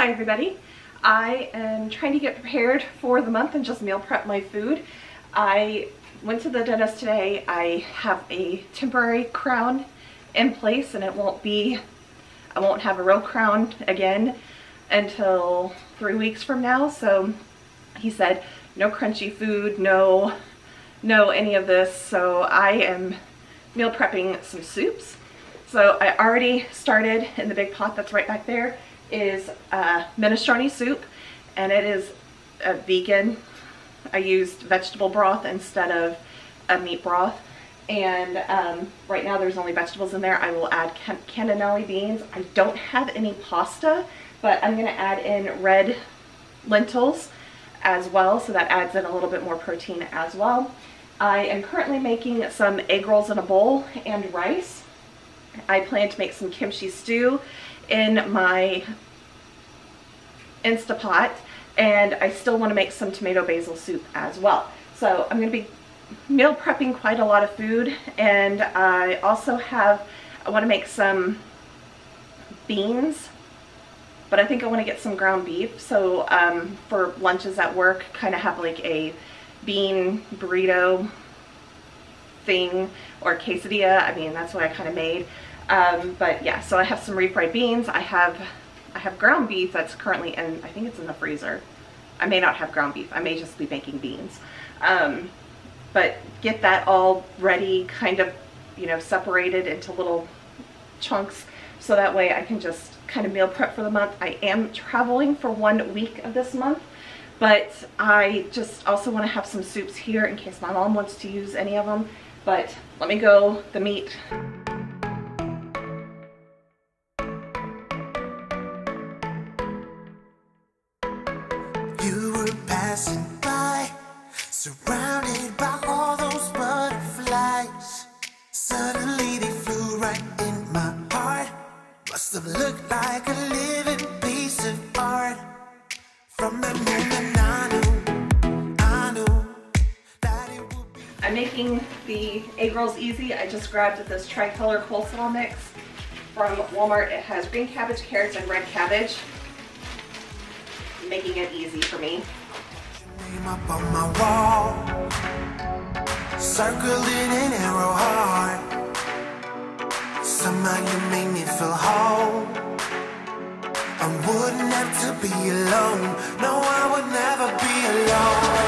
Hi everybody. I am trying to get prepared for the month and just meal prep my food. I went to the dentist today. I have a temporary crown in place and I won't have a real crown again until 3 weeks from now. So he said no crunchy food, no any of this. So I am meal prepping some soups. So I already started in the big pot that's right back there is minestrone soup, and it is a vegan. I used vegetable broth instead of a meat broth, and right now there's only vegetables in there. I will add cannellini beans. I don't have any pasta, but I'm going to add in red lentils as well, so that adds in a little bit more protein as well. I am currently making some egg rolls in a bowl and rice. I plan to make some kimchi stew in my Instapot, and I still want to make some tomato basil soup as well. So I'm going to be meal prepping quite a lot of food, and I also I want to make some beans, but I think I want to get some ground beef. So for lunches at work, kind of have like a bean burrito thing or quesadilla. I mean, that's what I kind of made. But yeah, so I have some refried beans. I have ground beef that's currently in, I think it's in the freezer. I may not have ground beef. I may just be making beans. But get that all ready, kind of, you know, separated into little chunks, so that way I can just kind of meal prep for the month. I am traveling for 1 week of this month, but I just also want to have some soups here in case my mom wants to use any of them. But let me go the meat. You were passing by, surrounded by all those butterflies. Suddenly they flew right in my heart. Must have looked like a living piece of art. From the moment I knew that it would be. I'm making the egg rolls easy. I just grabbed this tricolor coleslaw mix from Walmart. It has green cabbage, carrots, and red cabbage. Making it easy for me. Name up on my wall, circled in an arrow heart. Somehow you made me feel whole. I wouldn't have to be alone. No, I would never be alone.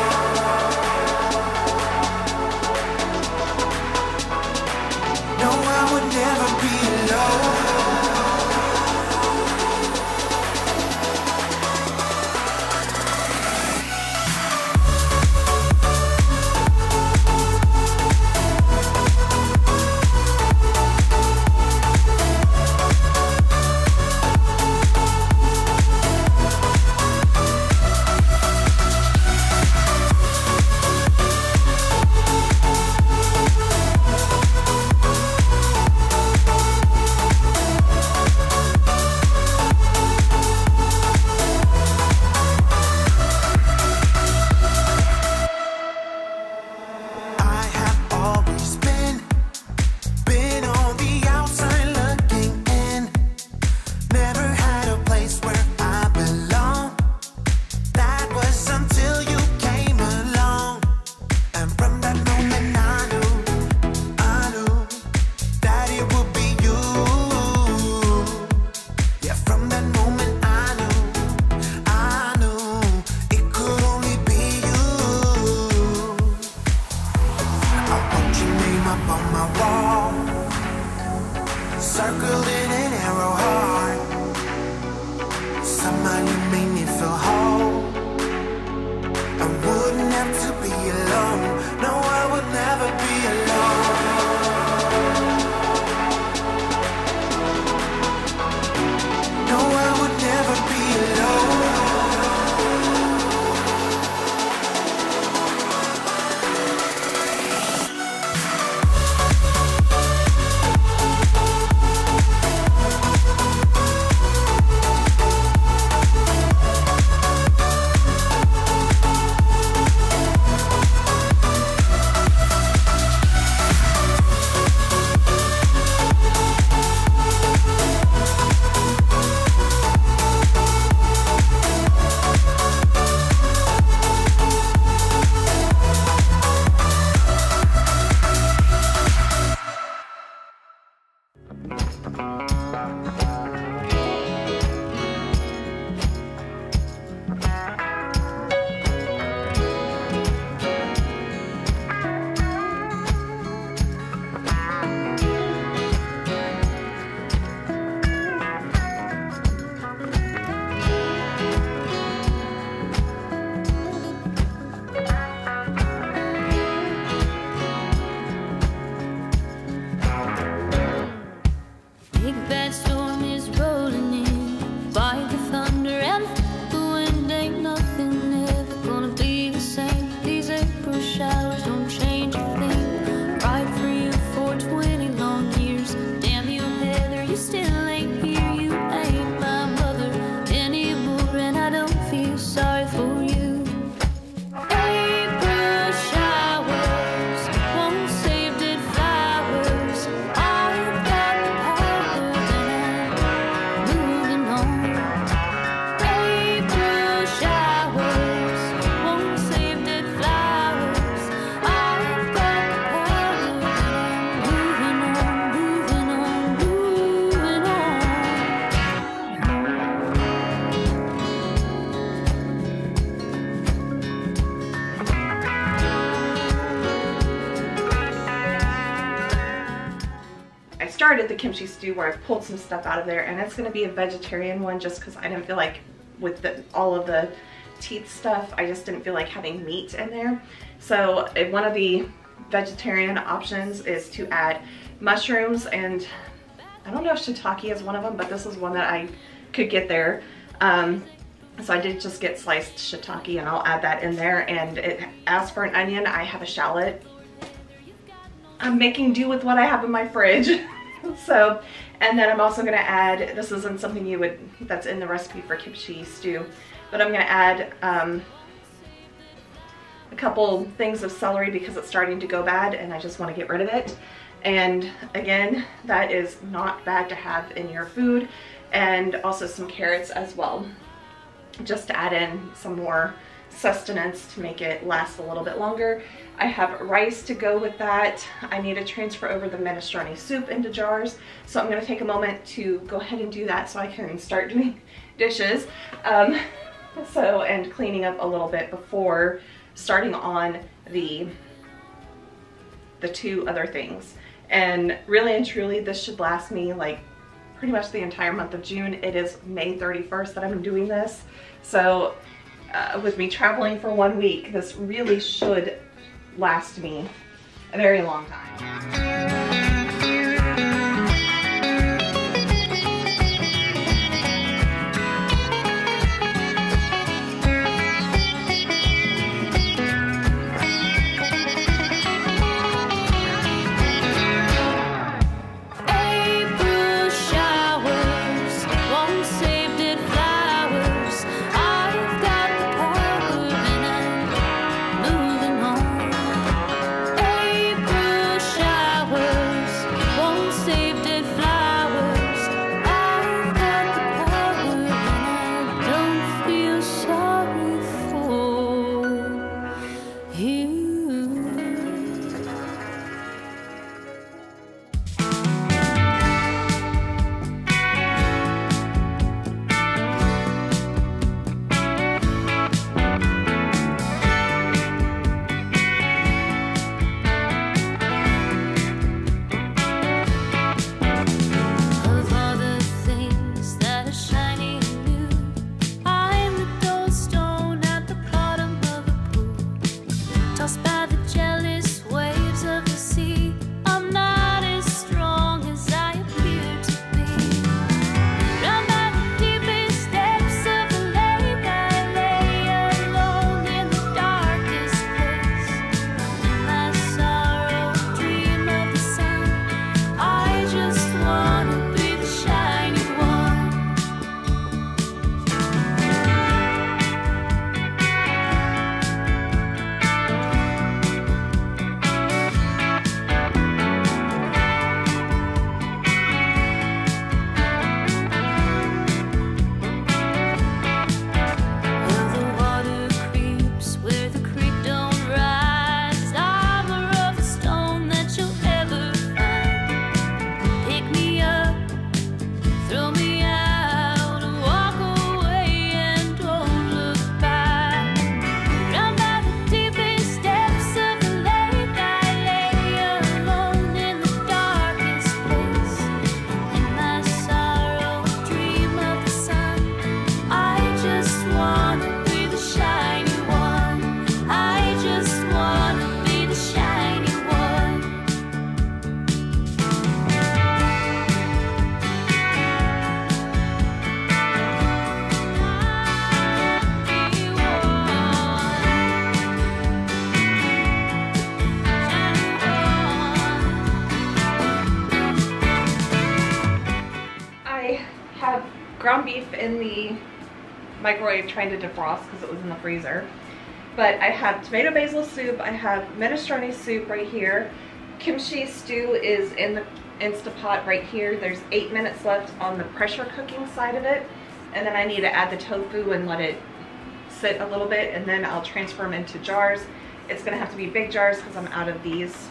No, I would never be alone. Circled in an arrow heart. Somehow you made me feel whole. I wouldn't have to be alone. No, I would never be alone. No, I would never be alone. started the kimchi stew where I've pulled some stuff out of there, and it's going to be a vegetarian one just because I didn't feel like with all of the teeth stuff, I just didn't feel like having meat in there. So one of the vegetarian options is to add mushrooms, and I don't know if shiitake is one of them, but this is one that I could get there. So I did just get sliced shiitake, and I'll add that in there. And it asks for an onion. I have a shallot. I'm making do with what I have in my fridge. So, and then I'm also gonna add, this isn't something that's in the recipe for kimchi stew, but I'm gonna add a couple things of celery because it's starting to go bad and I just wanna get rid of it. And again, that is not bad to have in your food. And also some carrots as well, just to add in some more sustenance to make it last a little bit longer. I have rice to go with that. I need to transfer over the minestrone soup into jars, so I'm going to take a moment to go ahead and do that so I can start doing dishes and cleaning up a little bit before starting on the two other things. And really and truly, this should last me like pretty much the entire month of June. It is May 31st that I'm doing this, so with me traveling for 1 week, this really should last me a very long time. Ground beef in the microwave trying to defrost because it was in the freezer. But I have tomato basil soup, I have minestrone soup right here. Kimchi stew is in the Instapot right here. There's 8 minutes left on the pressure cooking side of it. And then I need to add the tofu and let it sit a little bit, and then I'll transfer them into jars. It's gonna have to be big jars because I'm out of these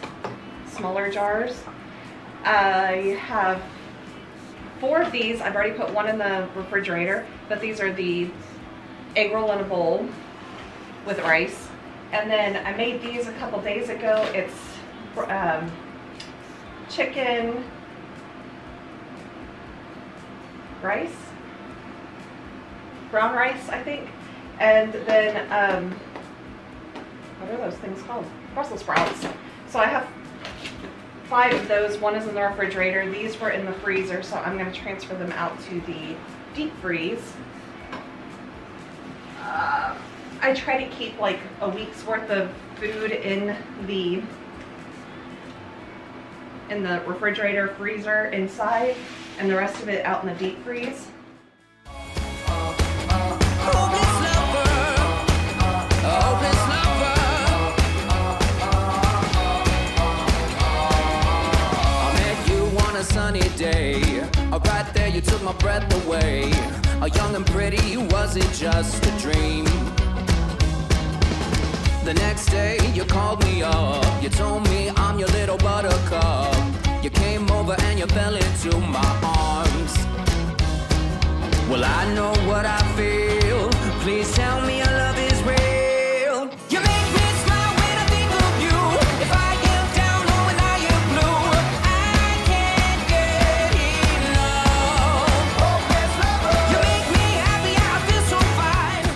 smaller jars. I have 4 of these. I've already put one in the refrigerator, but these are the egg roll in a bowl with rice. And then I made these a couple days ago. It's chicken, rice, brown rice, I think, and then what are those things called? Brussels sprouts. So I have 5 of those. One is in the refrigerator. These were in the freezer, so I'm going to transfer them out to the deep freeze. I try to keep like a week's worth of food in the refrigerator, freezer inside, and the rest of it out in the deep freeze. Sunny day, right there you took my breath away. Young and pretty, was it just a dream? The next day you called me up, you told me I'm your little buttercup. You came over and you fell into my arms. Well, I know what I feel, please tell me your love is real. You make me smile when I think of you. If I am down or when I am blue, I can't get enough. You make me happy, I feel so fine.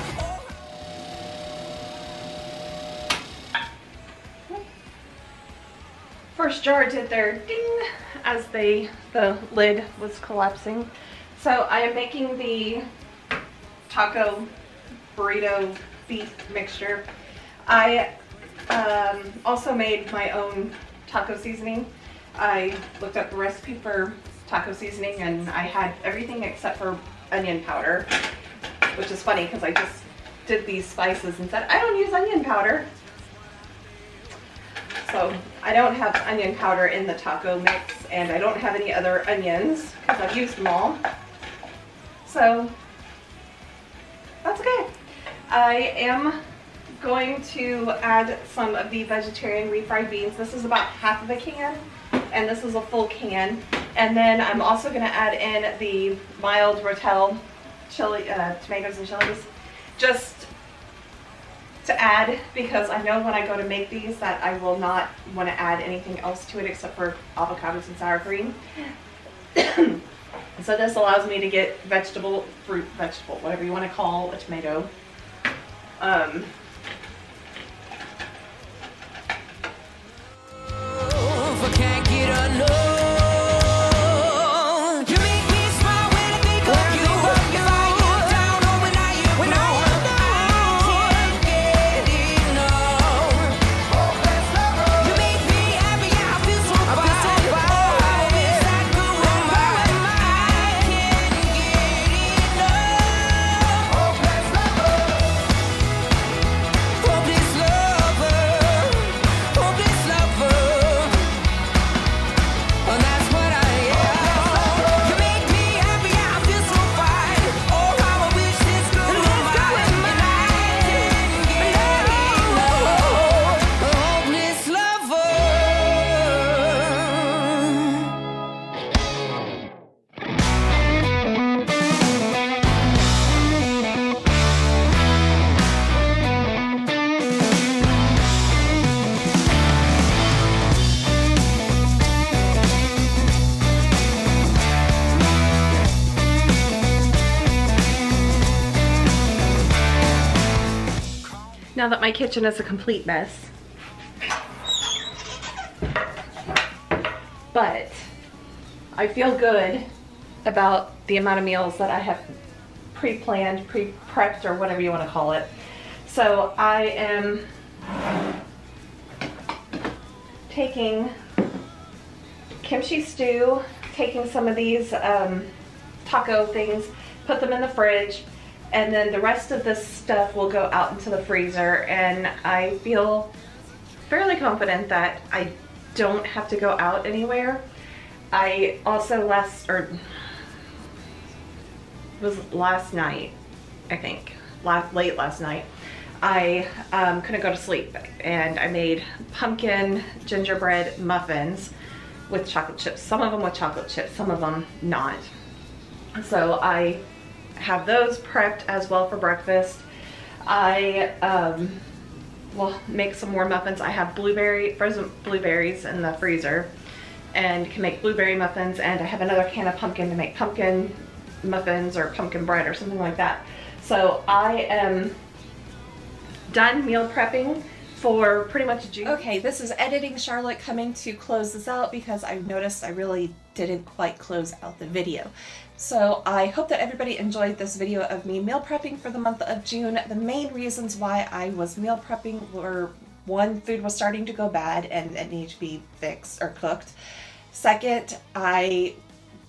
First jar did their ding as the lid was collapsing. So I am making the taco burrito beef mixture. I also made my own taco seasoning. I looked up the recipe for taco seasoning and I had everything except for onion powder, which is funny because I just did these spices and said I don't use onion powder. So I don't have onion powder in the taco mix, and I don't have any other onions because I've used them all. So that's okay. I am going to add some of the vegetarian refried beans. This is about half of a can, and this is a full can. And then I'm also going to add in the mild Rotel chili, tomatoes and chilies, just to add, because I know when I go to make these that I will not want to add anything else to it except for avocados and sour cream. So this allows me to get vegetable, whatever you want to call a tomato. If I can't get enough. Now that my kitchen is a complete mess, but I feel good about the amount of meals that I have pre-planned, pre-prepped, or whatever you want to call it. So I am taking kimchi stew, taking some of these taco things, put them in the fridge, and then the rest of this stuff will go out into the freezer, and I feel fairly confident that I don't have to go out anywhere. I also last night, I think, late last night, I couldn't go to sleep, and I made pumpkin gingerbread muffins with chocolate chips. Some of them with chocolate chips, some of them not. So I have those prepped as well for breakfast. I will make some more muffins. I have frozen blueberries in the freezer and can make blueberry muffins, and I have another can of pumpkin to make pumpkin muffins or pumpkin bread or something like that. So I am done meal prepping for pretty much June. Okay, this is editing Charlotte coming to close this out because I noticed I really didn't quite close out the video. So I hope that everybody enjoyed this video of me meal prepping for the month of June. The main reasons why I was meal prepping were, one, food was starting to go bad and it needed to be fixed or cooked. Second, I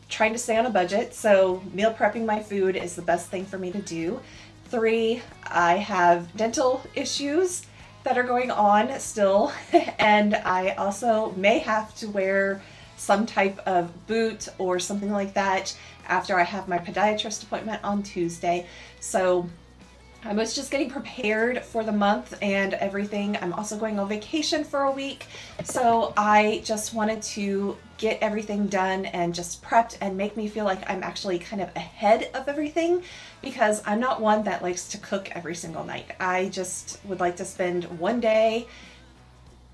trying to stay on a budget, so meal prepping my food is the best thing for me to do. 3, I have dental issues that are going on still, and I also may have to wear some type of boot or something like that after I have my podiatrist appointment on Tuesday. So I was just getting prepared for the month and everything. I'm also going on vacation for a week, so I just wanted to get everything done and just prepped and make me feel like I'm actually kind of ahead of everything, because I'm not one that likes to cook every single night. I just would like to spend one day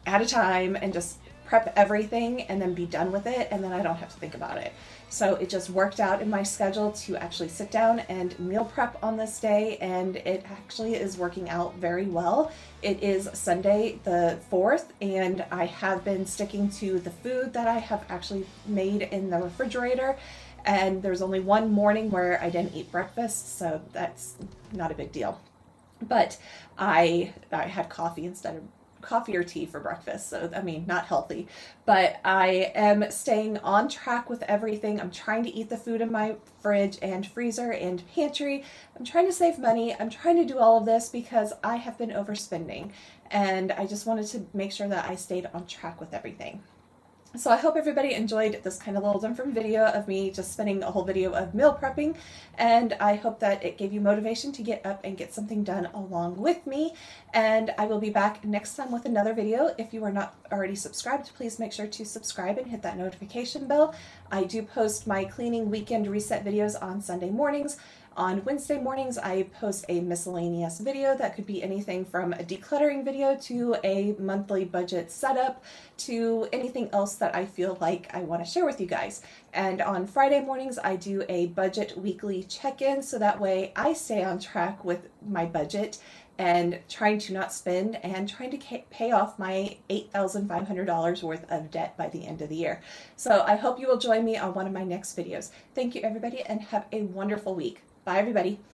at a time and just prep everything and then be done with it, and then I don't have to think about it. So it just worked out in my schedule to actually sit down and meal prep on this day, and it actually is working out very well. It is Sunday the 4th, and I have been sticking to the food that I have actually made in the refrigerator, and there's only one morning where I didn't eat breakfast, so that's not a big deal. But I had coffee instead of coffee or tea for breakfast, so I mean, not healthy, but I am staying on track with everything. I'm trying to eat the food in my fridge and freezer and pantry. I'm trying to save money. I'm trying to do all of this because I have been overspending, and I just wanted to make sure that I stayed on track with everything. So I hope everybody enjoyed this kind of little different video of me just spending a whole video of meal prepping, and I hope that it gave you motivation to get up and get something done along with me. And I will be back next time with another video. If you are not already subscribed, please make sure to subscribe and hit that notification bell. I do post my cleaning weekend reset videos on Sunday mornings. On Wednesday mornings, I post a miscellaneous video that could be anything from a decluttering video to a monthly budget setup to anything else that I feel like I want to share with you guys. And on Friday mornings, I do a budget weekly check-in, so that way I stay on track with my budget and trying to not spend and trying to pay off my $8,500 worth of debt by the end of the year. So I hope you will join me on one of my next videos. Thank you, everybody, and have a wonderful week. Bye, everybody.